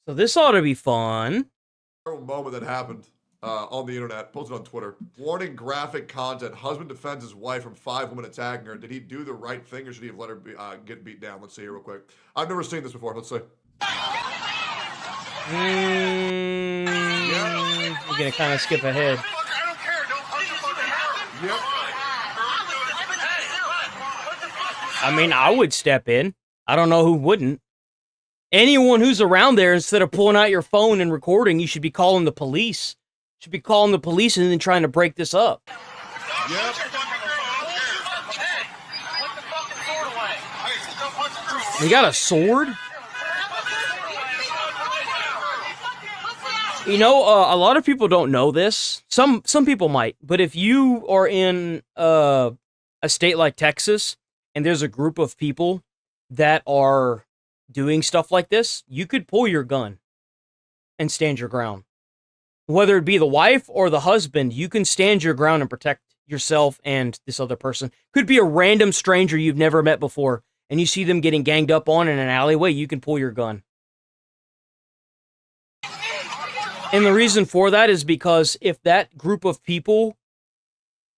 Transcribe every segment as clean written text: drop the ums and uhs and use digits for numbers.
So this ought to be fun. Moment that happened on the internet, posted on Twitter. Warning: graphic content. Husband defends his wife from 5 women attacking her. Did he do the right thing, or should he have let her get beat down? Let's see here real quick. I've never seen this before. Let's see. We're gonna kind of skip ahead. Yep. I mean, I would step in. I don't know who wouldn't. Anyone who's around there, instead of pulling out your phone and recording, you should be calling the police. You should be calling the police and then trying to break this up. Yep. You got a sword? You know, a lot of people don't know this. Some people might. But if you are in a state like Texas, and there's a group of people that are doing stuff like this, you could pull your gun and stand your ground. Whether it be the wife or the husband, you can stand your ground and protect yourself and this other person. Could be a random stranger you've never met before, and you see them getting ganged up on in an alleyway, you can pull your gun. And the reason for that is because if that group of people,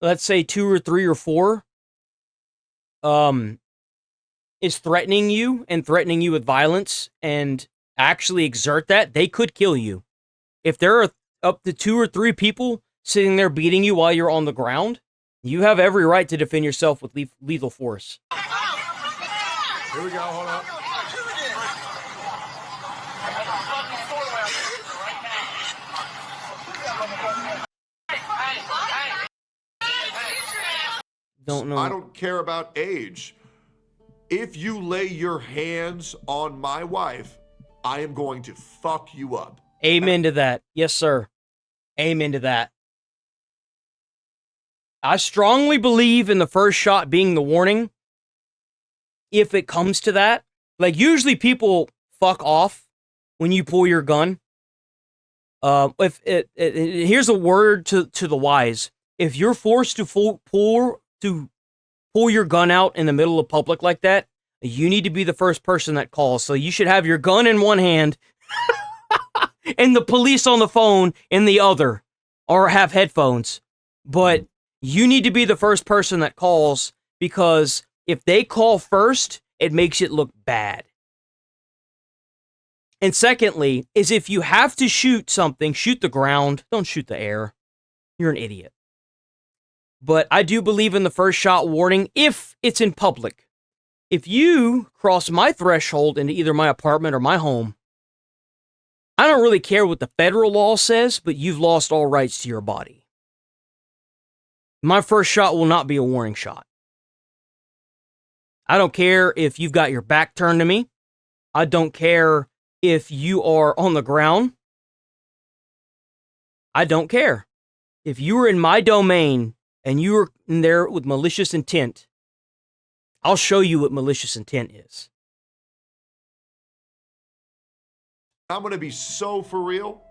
let's say 2 or 3 or 4, is threatening you with violence and actually exert that, they could kill you. If there are up to 2 or 3 people sitting there beating you while you're on the ground, you have every right to defend yourself with lethal force. Here we go, hold on. Don't know. I don't care about age. If you lay your hands on my wife, I am going to fuck you up. Amen to that. Yes, sir. Amen to that. I strongly believe in the first shot being the warning. If it comes to that, like usually people fuck off when you pull your gun. Here's a word to the wise. If you're forced to pull your gun out in the middle of public like that, you need to be the first person that calls. So you should have your gun in one hand and the police on the phone in the other, or have headphones. But you need to be the first person that calls, because if they call first, it makes it look bad. And secondly, is if you have to shoot something, shoot the ground. Don't shoot the air. You're an idiot. But I do believe in the first shot warning if it's in public. If you cross my threshold into either my apartment or my home, I don't really care what the federal law says, but you've lost all rights to your body. My first shot will not be a warning shot. I don't care if you've got your back turned to me. I don't care if you are on the ground. I don't care. If you are in my domain and you are in there with malicious intent, I'll show you what malicious intent is. I'm going to be so for real.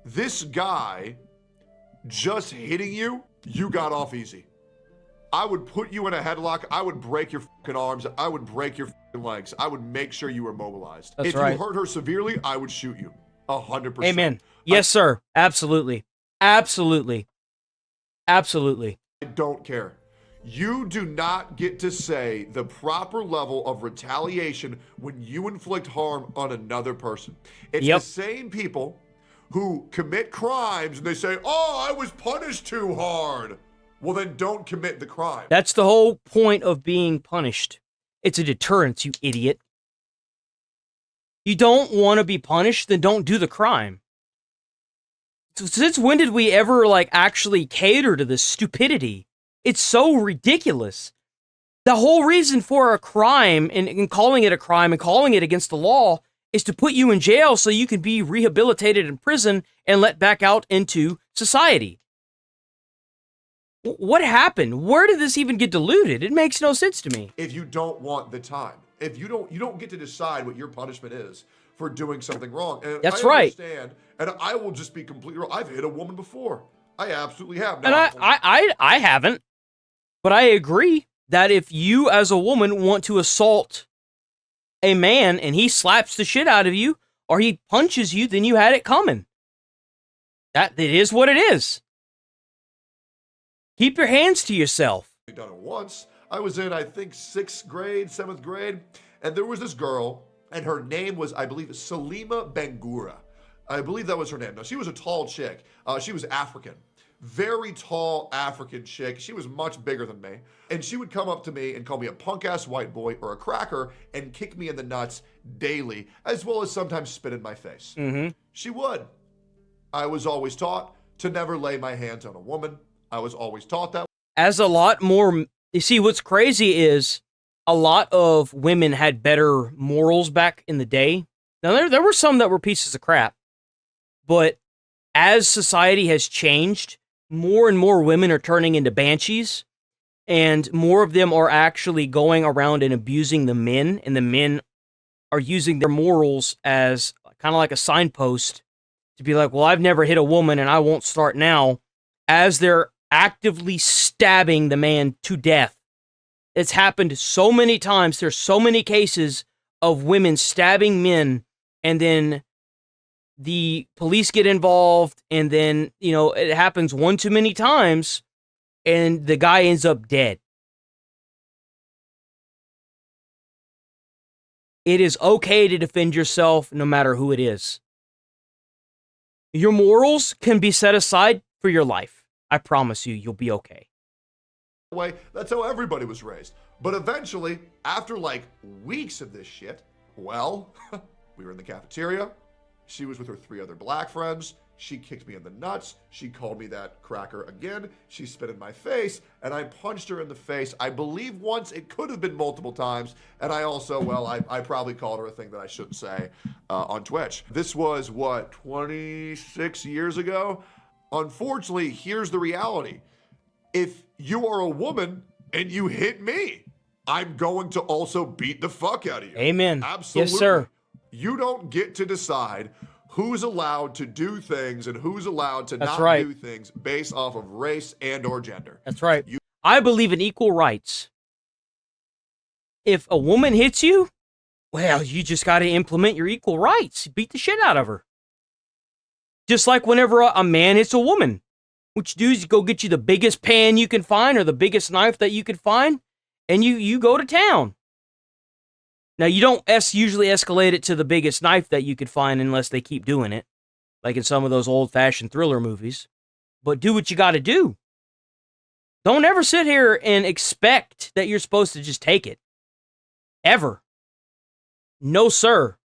This guy just hitting you, you got off easy. I would put you in a headlock. I would break your fucking arms. I would break your fucking legs. I would make sure you were mobilized. That's if right. you hurt her severely, I would shoot you. 100%. Amen. Yes, sir. Absolutely. Absolutely. Absolutely. I don't care. You do not get to say the proper level of retaliation when you inflict harm on another person. It's the same people who commit crimes and they say, oh, I was punished too hard. Well, then don't commit the crime. That's the whole point of being punished. It's a deterrence, you idiot. You don't want to be punished, then don't do the crime. Since when did we ever, actually cater to this stupidity? It's so ridiculous. The whole reason for a crime, and calling it a crime and calling it against the law, is to put you in jail so you can be rehabilitated in prison and let back out into society. What happened? Where did this even get diluted? It makes no sense to me. If you don't want the time, if you don't get to decide what your punishment is for doing something wrong. And That's I right. Understand, and I will just be completely real. I've hit a woman before. I absolutely have. And I haven't. But I agree that if you as a woman want to assault a man and he slaps the shit out of you, or he punches you, then you had it coming. That it is what it is. Keep your hands to yourself. I've done it once. I was in, I think, 6th grade, 7th grade, and there was this girl, and her name was, I believe, Salima Bangura. I believe that was her name. Now, she was a tall chick. She was African. Very tall African chick. She was much bigger than me. And she would come up to me and call me a punk-ass white boy or a cracker and kick me in the nuts daily, as well as sometimes spit in my face. Mm-hmm. She would. I was always taught to never lay my hands on a woman. I was always taught that. As a lot more, you see, what's crazy is a lot of women had better morals back in the day. Now, there were some that were pieces of crap, but as society has changed, more and more women are turning into banshees, and more of them are actually going around and abusing the men, and the men are using their morals as kind of like a signpost to be like, well, I've never hit a woman and I won't start now, as they're actively stabbing the man to death. It's happened so many times. There's so many cases of women stabbing men, and then the police get involved, and then, you know, it happens one too many times, and the guy ends up dead. It is okay to defend yourself no matter who it is. Your morals can be set aside for your life. I promise you, you'll be okay. Way. That's how everybody was raised. But eventually, after like weeks of this shit, well, we were in the cafeteria. She was with her 3 other black friends. She kicked me in the nuts. She called me that cracker again. She spit in my face, and I punched her in the face. I believe once. It could have been multiple times. And I also, well, I probably called her a thing that I shouldn't say on Twitch. This was, what, 26 years ago? Unfortunately, here's the reality. If you are a woman and you hit me, I'm going to also beat the fuck out of you. Amen. Absolutely. Yes, sir. You don't get to decide who's allowed to do things and who's allowed to not right. do things based off of race and or gender. That's right. I believe in equal rights. If a woman hits you, well, you just got to implement your equal rights. Beat the shit out of her. Just like whenever a man hits a woman. What you do is you go get you the biggest pan you can find or the biggest knife that you can find, and you go to town. Now, you don't usually escalate it to the biggest knife that you could find unless they keep doing it, like in some of those old-fashioned thriller movies. But do what you got to do. Don't ever sit here and expect that you're supposed to just take it. Ever. No, sir.